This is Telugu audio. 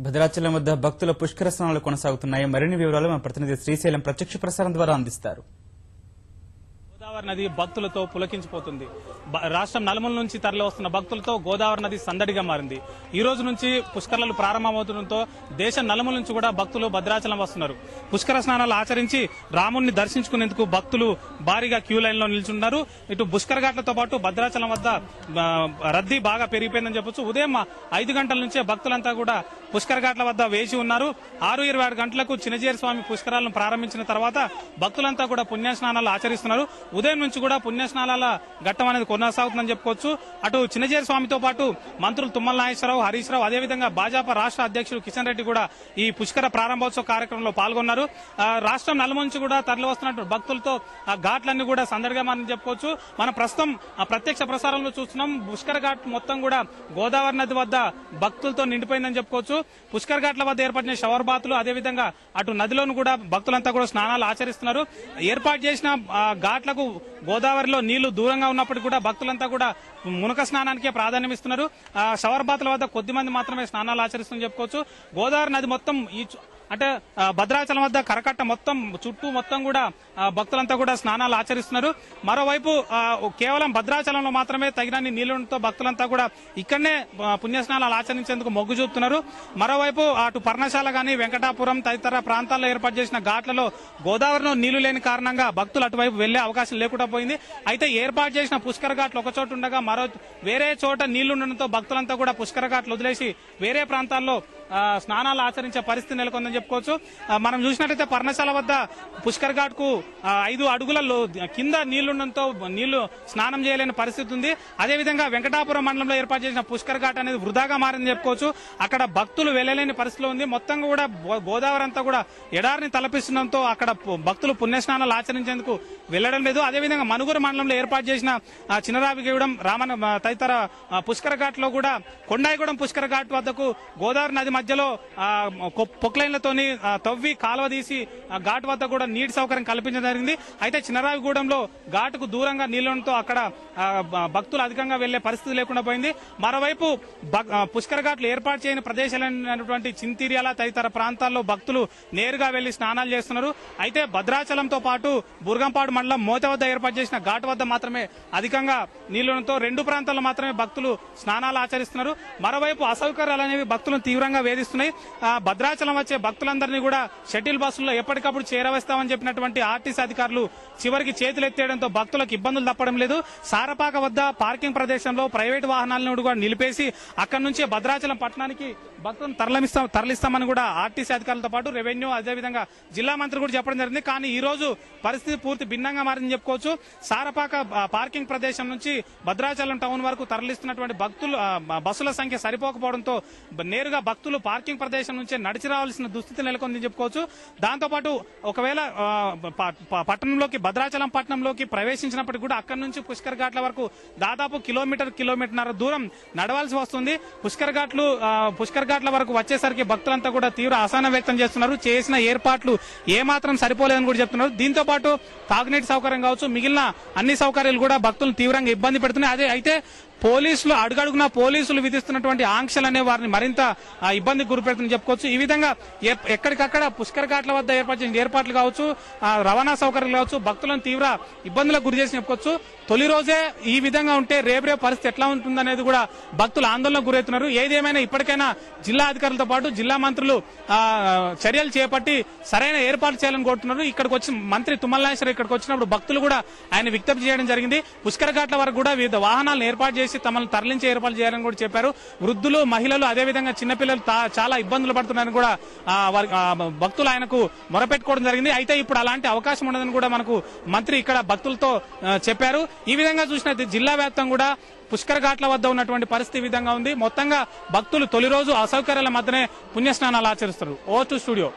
భద్రాచలం వద్ద భక్తుల పుష్కర స్నానాలు కొనసాగుతున్నాయి. మరిన్ని వివరాలు మా ప్రతినిధి శ్రీశైలం ప్రత్యక్ష ప్రసారం ద్వారా అందిస్తారు. గోదావరి నది భక్తులతో పులకించిపోతుంది. రాష్ట్రం నలుమూల నుంచి తరలి వస్తున్న భక్తులతో గోదావరి నది సందడిగా మారింది. ఈ రోజు నుంచి పుష్కరాలు ప్రారంభమవుతుండటంతో దేశం నలుమూల నుంచి కూడా భక్తులు భద్రాచలం వస్తున్నారు. పుష్కర స్నానాలు ఆచరించి రాముడిని దర్శించుకునేందుకు భక్తులు భారీగా క్యూ లైన్ లో నిల్చున్నారు. ఇటు పుష్కర ఘాట్లతో పాటు భద్రాచలం వద్ద రద్దీ బాగా పెరిగిపోయిందని చెప్పొచ్చు. ఉదయం 5 గంటల నుంచే భక్తులంతా కూడా పుష్కర ఘాట్ల వద్ద వేచి ఉన్నారు. 6:27 గంటలకు చినజీర స్వామి పుష్కరాలను ప్రారంభించిన తర్వాత భక్తులంతా కూడా పుణ్యస్నానాలు ఆచరిస్తున్నారు. ఉదయం నుంచి కూడా పుణ్యస్నానాల ఘట్టం అనేది కొనసాగుతుందని చెప్పుకోవచ్చు. అటు చినజీర స్వామితో పాటు మంత్రులు తుమ్మల నాగేశ్వరరావు, హరీష్ రావు, అదేవిధంగా భాజపా రాష్ట్ర అధ్యక్షుడు కిషన్ రెడ్డి కూడా ఈ పుష్కర ప్రారంభోత్సవ కార్యక్రమంలో పాల్గొన్నారు. రాష్ట్రం నలుమూల నుంచి కూడా తరలి వస్తున్నటువంటి భక్తులతో ఆ ఘాట్లన్నీ కూడా సందడిగా మనం చెప్పుకోవచ్చు. మనం ప్రస్తుతం ప్రత్యక్ష ప్రసారంలో చూస్తున్నాం. పుష్కర ఘాట్ మొత్తం కూడా గోదావరి నది వద్ద భక్తులతో నిండిపోయిందని చెప్పుకోవచ్చు. పుష్కర ఘాట్ల వద్ద ఏర్పడిన షవర్ బాతులు, అదేవిధంగా అటు నదిలోను కూడా భక్తులంతా కూడా స్నానాలు ఆచరిస్తున్నారు. ఏర్పాటు చేసిన ఘాట్లకు గోదావరిలో నీళ్లు దూరంగా ఉన్నప్పటికీ కూడా భక్తులంతా కూడా మునక స్నానానికే ప్రాధాన్యం ఇస్తున్నారు. షవర్ బాతుల వద్ద కొద్ది మంది మాత్రమే స్నానాలు ఆచరిస్తుందని చెప్పుకోవచ్చు. గోదావరి నది మొత్తం అంటే భద్రాచలం వద్ద కరకట్ట మొత్తం చుట్టూ మొత్తం కూడా భక్తులంతా కూడా స్నానాలు ఆచరిస్తున్నారు. మరోవైపు కేవలం భద్రాచలంలో మాత్రమే తగినన్ని నీళ్లతో భక్తులంతా కూడా ఇక్కడనే పుణ్యస్నానాలు ఆచరించేందుకు మొగ్గు చూపుతున్నారు. మరోవైపు అటు పర్ణశాల గాని వెంకటాపురం తదితర ప్రాంతాల్లో ఏర్పాటు చేసిన ఘాట్లలో గోదావరిలో నీళ్లు లేని కారణంగా భక్తులు అటువైపు వెళ్లే అవకాశం లేకుండా పోయింది. అయితే ఏర్పాటు చేసిన పుష్కర ఘాట్లు ఒక చోట ఉండగా వేరే చోట నీళ్లుండడంతో భక్తులంతా కూడా పుష్కర ఘాట్లు వదిలేసి వేరే ప్రాంతాల్లో స్నానాలు ఆచరించే పరిస్థితి నెలకొందని చెప్పుకోవచ్చు. మనం చూసినట్లయితే పర్ణశాల వద్ద పుష్కర్ ఘాట్ కు 5 అడుగుల కింద నీళ్లుండడంతో నీళ్లు స్నానం చేయలేని పరిస్థితి ఉంది. అదేవిధంగా వెంకటాపురం మండలంలో ఏర్పాటు చేసిన పుష్కర్ ఘాట్ అనేది వృధాగా మారిందని చెప్పుకోవచ్చు. అక్కడ భక్తులు వెళ్లలేని పరిస్థితిలో ఉంది. మొత్తంగా కూడా గోదావరి అంతా కూడా ఎడారిని తలపిస్తుండడంతో అక్కడ భక్తులు పుణ్యస్నానాలు ఆచరించేందుకు వెళ్లడం లేదు. అదేవిధంగా మనుగురు మండలంలో ఏర్పాటు చేసిన చినరావిగూడెం, రామన తదితర పుష్కర ఘాట్ లో కూడా కొండాయిగూడెం పుష్కర ఘాట్ వద్దకు గోదావరి నది మధ్యలో పొక్లైన్లతోని తవ్వి కాలువ తీసి ఘాట్ వద్ద కూడా నీటి సౌకర్యం కల్పించడం జరిగింది. అయితే చినరావిగూడెంలో ఘాటుకు దూరంగా నీళ్లతో అక్కడ భక్తులు అధికంగా వెళ్లే పరిస్థితి లేకుండా పోయింది. మరోవైపు పుష్కర ఘాట్లు ఏర్పాటు చేయని ప్రదేశాలైనటువంటి చింతిర్యాల తదితర ప్రాంతాల్లో భక్తులు నేరుగా వెళ్లి స్నానాలు చేస్తున్నారు. అయితే భద్రాచలంతో పాటు బుర్గంపాడు మండలం మోత వద్ద ఏర్పాటు చేసిన ఘాట్ వద్ద మాత్రమే అధికంగా నీళ్లతో 2 ప్రాంతాల్లో మాత్రమే భక్తులు స్నానాలు ఆచరిస్తున్నారు. మరోవైపు అసౌకర్యాలు అనేవి భక్తులను తీవ్రంగా వేధిస్తున్నాయి. భద్రాచలం వచ్చే భక్తులందరినీ కూడా షటిల్ బస్సుల్లో ఎప్పటికప్పుడు చేరవేస్తామని చెప్పినటువంటి ఆర్టీసీ అధికారులు చివరికి చేతులెత్తేయడంతో భక్తులకు ఇబ్బందులు తప్పడం లేదు. సారపాక వద్ద పార్కింగ్ ప్రదేశంలో ప్రైవేటు వాహనాలను కూడా నిలిపేసి అక్కడి నుంచే భద్రాచలం పట్టణానికి భక్తులను తరలిస్తామని కూడా ఆర్టీసీ అధికారులతో పాటు రెవెన్యూ, అదేవిధంగా జిల్లా మంత్రి కూడా చెప్పడం జరిగింది. కానీ ఈ రోజు పరిస్థితి పూర్తి భిన్నంగా మారిందని చెప్పుకోవచ్చు. సారపాక పార్కింగ్ ప్రదేశం నుంచి భద్రాచలం టౌన్ వరకు తరలిస్తున్నటువంటి బస్సుల సంఖ్య సరిపోకపోవడంతో నేరుగా భక్తులు పార్కింగ్ ప్రదేశం నుంచే నడిచి రావాల్సిన దుస్థితి నెలకొందని చెప్పుకోవచ్చు. దాంతోపాటు ఒకవేళ పట్టణంలోకి భద్రాచలం పట్టణంలోకి ప్రవేశించినప్పటికీ కూడా అక్కడి నుంచి పుష్కర్ ఘాట్ల వరకు దాదాపు కిలోమీటర్న్నర దూరం నడవాల్సి వస్తుంది. పుష్కర్ ఘాట్ల వరకు వచ్చేసరికి భక్తులంతా కూడా తీవ్ర అసహనం వ్యక్తం చేస్తున్నారు. చేసిన ఏర్పాట్లు ఏమాత్రం సరిపోలేదని కూడా చెప్తున్నారు. దీంతో పాటు తాగునీటి సౌకర్యం కావచ్చు, మిగిలిన అన్ని సౌకర్యాలు కూడా భక్తులను తీవ్రంగా ఇబ్బంది పెడుతున్నాయి. అయితే పోలీసులు అడుగడుగునా పోలీసులు విధిస్తున్నటువంటి ఆంక్షలనే వారిని మరింత ఇబ్బందికి గురిపెడుతుందని చెప్పుకోవచ్చు. ఈ విధంగా ఎక్కడికక్కడ పుష్కర ఘాట్ల వద్ద ఏర్పాటు చేసిన ఏర్పాట్లు కావచ్చు, రవాణా సౌకర్యాలు కావచ్చు, భక్తులను తీవ్ర ఇబ్బందులకు గురి చేసి చెప్పుకోవచ్చు. తొలి రోజే ఈ విధంగా ఉంటే రేపు పరిస్థితి ఎట్లా ఉంటుందనేది కూడా భక్తులు ఆందోళనకు గురవుతున్నారు. ఏదేమైనా ఇప్పటికైనా జిల్లా అధికారులతో పాటు జిల్లా మంత్రులు చర్యలు చేపట్టి సరైన ఏర్పాట్లు చేయాలని కోరుతున్నారు. ఇక్కడికి వచ్చి మంత్రి తుమ్మల నాగేశ్వరరావు ఇక్కడికి వచ్చినప్పుడు భక్తులు కూడా ఆయన విజ్ఞప్తి చేయడం జరిగింది. పుష్కర ఘాట్ల వరకు కూడా వివిధ వాహనాలను ఏర్పాటు చేసి తమను తరలించే ఏర్పాట్లు చేయాలని కూడా చెప్పారు. వృద్ధులు, మహిళలు, అదేవిధంగా చిన్నపిల్లలు చాలా ఇబ్బందులు పడుతున్నారని కూడా భక్తులు ఆయనకు మొరపెట్టుకోవడం జరిగింది. అయితే ఇప్పుడు అలాంటి అవకాశం ఉండదని కూడా మనకు మంత్రి ఇక్కడ భక్తులతో చెప్పారు. ఈ విధంగా చూసినట్టు జిల్లా వ్యాప్తంగా కూడా పుష్కర ఘాట్ల వద్ద ఉన్నటువంటి పరిస్థితి విధంగా ఉంది. మొత్తంగా భక్తులు తొలి రోజు అసౌకర్యాల మధ్యనే పుణ్యస్నానాలు ఆచరిస్తారు. ఓ టు స్టూడియో.